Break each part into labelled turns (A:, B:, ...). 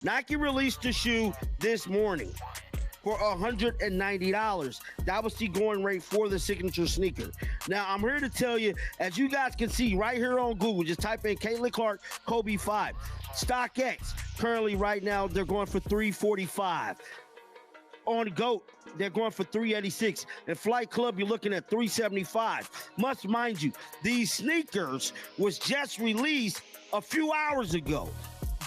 A: Nike released the shoe this morning for $190. That was the going rate for the signature sneaker. Now, I'm here to tell you, as you guys can see right here on Google, just type in Caitlin Clark, Kobe 5. StockX, currently right now, they're going for $345. On GOAT, they're going for $386. And Flight Club, you're looking at $375. Must mind you, these sneakers was just released a few hours ago.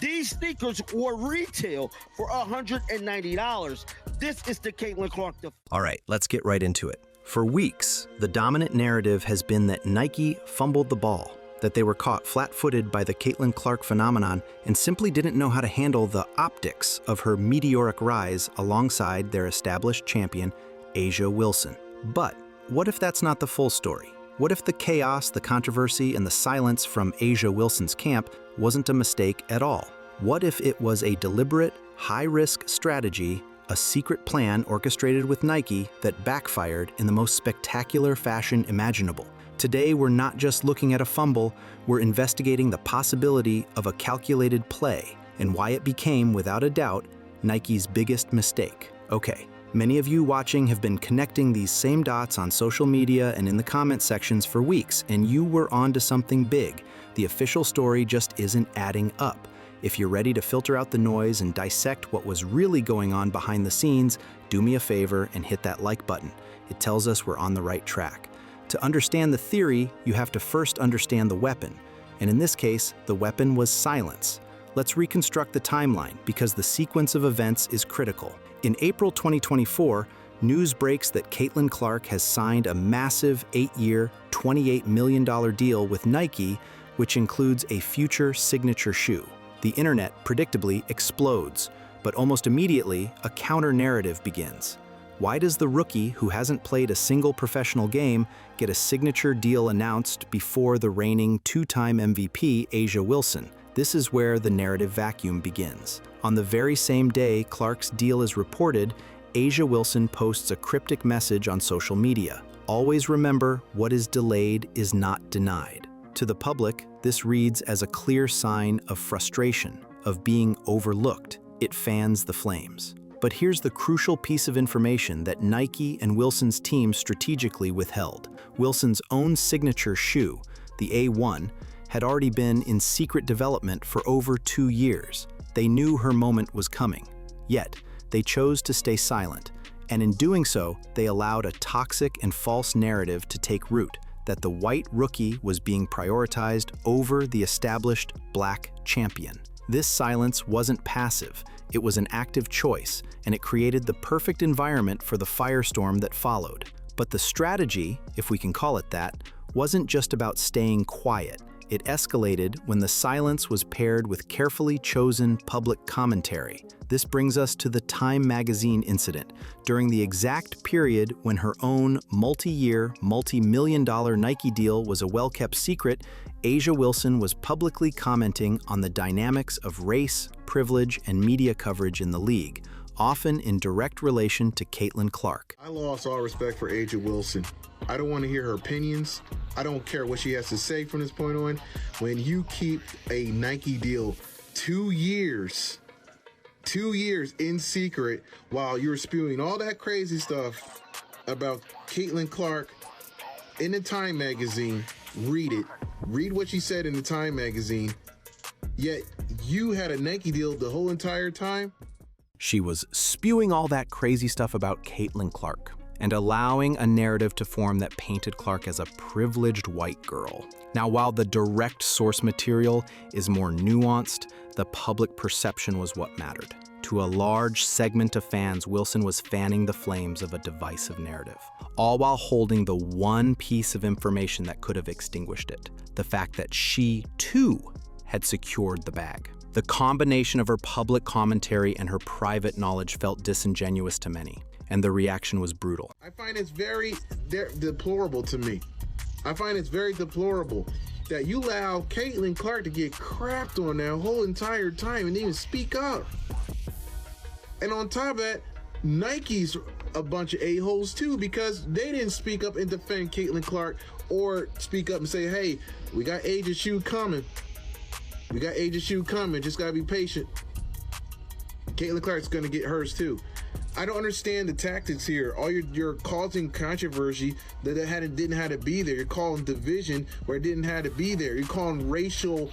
A: These sneakers were retail for $190. This is the Caitlin Clark.
B: All right, let's get right into it. For weeks, the dominant narrative has been that Nike fumbled the ball, that they were caught flat-footed by the Caitlin Clark phenomenon and simply didn't know how to handle the optics of her meteoric rise alongside their established champion, A'ja Wilson. But what if that's not the full story? What if the chaos, the controversy, and the silence from A'ja Wilson's camp wasn't a mistake at all? What if it was a deliberate, high-risk strategy, a secret plan orchestrated with Nike that backfired in the most spectacular fashion imaginable? Today, we're not just looking at a fumble, we're investigating the possibility of a calculated play and why it became, without a doubt, Nike's biggest mistake. Okay, many of you watching have been connecting these same dots on social media and in the comment sections for weeks, and you were onto something big. The official story just isn't adding up. If you're ready to filter out the noise and dissect what was really going on behind the scenes, do me a favor and hit that like button. It tells us we're on the right track. To understand the theory, you have to first understand the weapon. And in this case, the weapon was silence. Let's reconstruct the timeline because the sequence of events is critical. In April 2024, news breaks that Caitlin Clark has signed a massive 8-year, $28 million deal with Nike, which includes a future signature shoe. The internet predictably explodes, but almost immediately, a counter-narrative begins. Why does the rookie who hasn't played a single professional game get a signature deal announced before the reigning two-time MVP, A'ja Wilson? This is where the narrative vacuum begins. On the very same day Clark's deal is reported, A'ja Wilson posts a cryptic message on social media. Always remember, what is delayed is not denied. To the public, this reads as a clear sign of frustration, of being overlooked. It fans the flames. But here's the crucial piece of information that Nike and Wilson's team strategically withheld. Wilson's own signature shoe, the A1, had already been in secret development for over 2 years. They knew her moment was coming. Yet, they chose to stay silent. And in doing so, they allowed a toxic and false narrative to take root, that the white rookie was being prioritized over the established black champion. This silence wasn't passive, it was an active choice, and it created the perfect environment for the firestorm that followed. But the strategy, if we can call it that, wasn't just about staying quiet. It escalated when the silence was paired with carefully chosen public commentary. This brings us to the Time magazine incident. During the exact period when her own multi-year, multi-million-dollar Nike deal was a well-kept secret, A'ja Wilson was publicly commenting on the dynamics of race, privilege, and media coverage in the league, often in direct relation to Caitlin Clark.
C: I lost all respect for A'ja Wilson. I don't want to hear her opinions. I don't care what she has to say from this point on. When you keep a Nike deal 2 years in secret while you're spewing all that crazy stuff about Caitlin Clark in the Time magazine, read it. Read what she said in the Time magazine. Yet you had a Nike deal the whole entire time.
B: She was spewing all that crazy stuff about Caitlin Clark and allowing a narrative to form that painted Clark as a privileged white girl. Now, while the direct source material is more nuanced, the public perception was what mattered. To a large segment of fans, Wilson was fanning the flames of a divisive narrative, all while holding the one piece of information that could have extinguished it: the fact that she, too, had secured the bag. The combination of her public commentary and her private knowledge felt disingenuous to many, and the reaction was brutal.
C: I find it's very deplorable to me. I find it's very deplorable that you allow Caitlin Clark to get crapped on that whole entire time and even speak up. And on top of that, Nike's a bunch of a-holes too, because they didn't speak up and defend Caitlin Clark or speak up and say, hey, we got A'ja's shoe coming. We got A'ja's shoe coming. Just gotta be patient. Caitlin Clark's going to get hers too. I don't understand the tactics here. All you're causing controversy that didn't have to be there. You're calling division where it didn't have to be there. You're calling racial,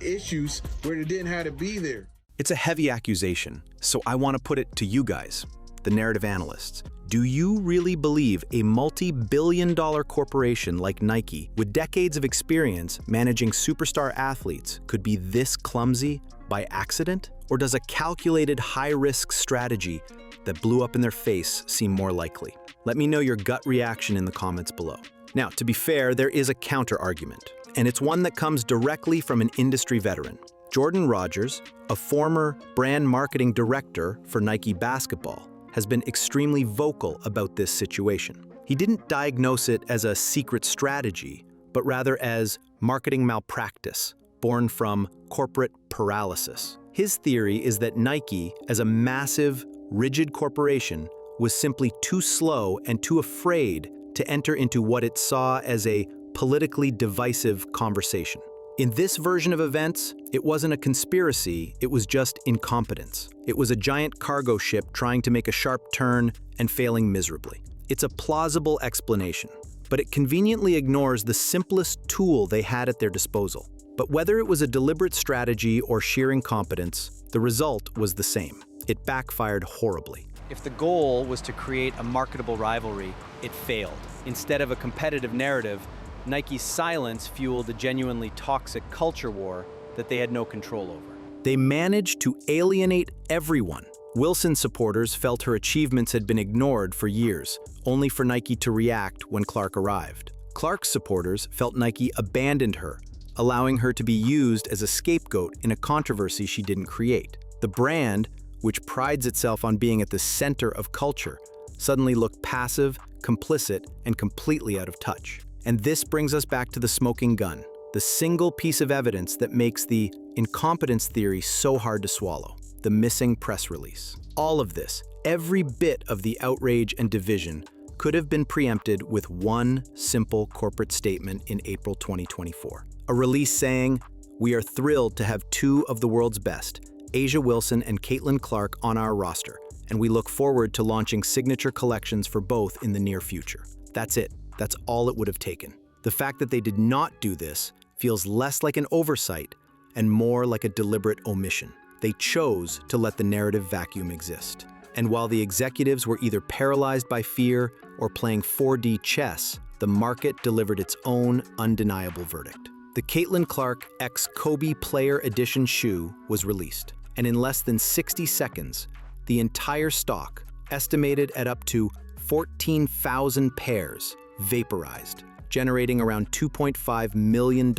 C: issues where it didn't have to be there.
B: It's a heavy accusation, so I want to put it to you guys, the narrative analysts. Do you really believe a multi-billion-dollar corporation like Nike, with decades of experience managing superstar athletes, could be this clumsy by accident? Or does a calculated high-risk strategy that blew up in their face seem more likely? Let me know your gut reaction in the comments below. Now, to be fair, there is a counter-argument, and it's one that comes directly from an industry veteran. Jordan Rogers, a former brand marketing director for Nike Basketball, has been extremely vocal about this situation. He didn't diagnose it as a secret strategy, but rather as marketing malpractice, born from corporate paralysis. His theory is that Nike, as a massive, rigid corporation, was simply too slow and too afraid to enter into what it saw as a politically divisive conversation. In this version of events, it wasn't a conspiracy, it was just incompetence. It was a giant cargo ship trying to make a sharp turn and failing miserably. It's a plausible explanation, but it conveniently ignores the simplest tool they had at their disposal. But whether it was a deliberate strategy or sheer incompetence, the result was the same. It backfired horribly.
D: If the goal was to create a marketable rivalry, it failed. Instead of a competitive narrative, Nike's silence fueled a genuinely toxic culture war that they had no control over.
B: They managed to alienate everyone. Wilson supporters felt her achievements had been ignored for years, only for Nike to react when Clark arrived. Clark's supporters felt Nike abandoned her, allowing her to be used as a scapegoat in a controversy she didn't create. The brand, which prides itself on being at the center of culture, suddenly looked passive, complicit, and completely out of touch. And this brings us back to the smoking gun, the single piece of evidence that makes the incompetence theory so hard to swallow: the missing press release. All of this, every bit of the outrage and division, could have been preempted with one simple corporate statement in April 2024. A release saying, "We are thrilled to have two of the world's best, A'ja Wilson and Caitlin Clark, on our roster, and we look forward to launching signature collections for both in the near future." That's it. That's all it would have taken. The fact that they did not do this feels less like an oversight and more like a deliberate omission. They chose to let the narrative vacuum exist. And while the executives were either paralyzed by fear or playing 4D chess, the market delivered its own undeniable verdict. The Caitlin Clark x Kobe Player Edition shoe was released, and in less than 60 seconds, the entire stock, estimated at up to 14,000 pairs, vaporized, generating around $2.5 million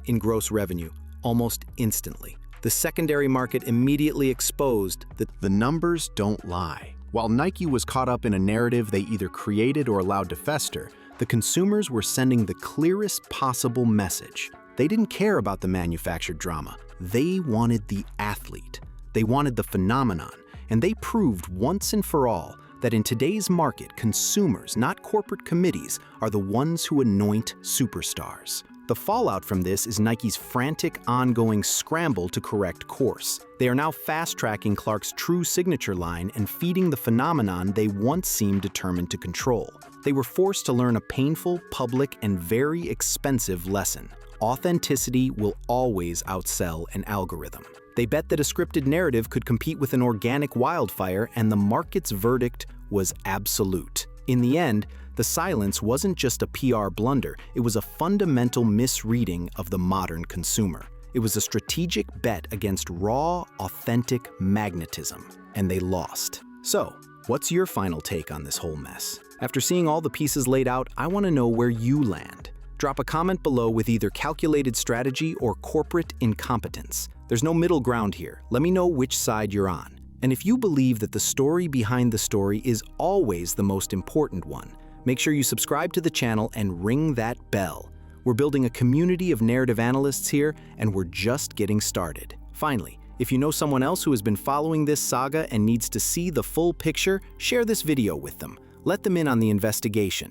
B: in gross revenue almost instantly. The secondary market immediately exposed that
E: the numbers don't lie. While Nike was caught up in a narrative they either created or allowed to fester, the consumers were sending the clearest possible message. They didn't care about the manufactured drama. They wanted the athlete. They wanted the phenomenon. And they proved once and for all that in today's market, consumers, not corporate committees, are the ones who anoint superstars. The fallout from this is Nike's frantic, ongoing scramble to correct course. They are now fast-tracking Clark's true signature line and feeding the phenomenon they once seemed determined to control. They were forced to learn a painful, public, and very expensive lesson. Authenticity will always outsell an algorithm. They bet that a scripted narrative could compete with an organic wildfire, and the market's verdict was absolute. In the end, the silence wasn't just a PR blunder, it was a fundamental misreading of the modern consumer. It was a strategic bet against raw, authentic magnetism, and they lost. So, what's your final take on this whole mess? After seeing all the pieces laid out, I want to know where you land. Drop a comment below with either calculated strategy or corporate incompetence. There's no middle ground here. Let me know which side you're on. And if you believe that the story behind the story is always the most important one, make sure you subscribe to the channel and ring that bell. We're building a community of narrative analysts here, and we're just getting started. Finally, if you know someone else who has been following this saga and needs to see the full picture, share this video with them. Let them in on the investigation.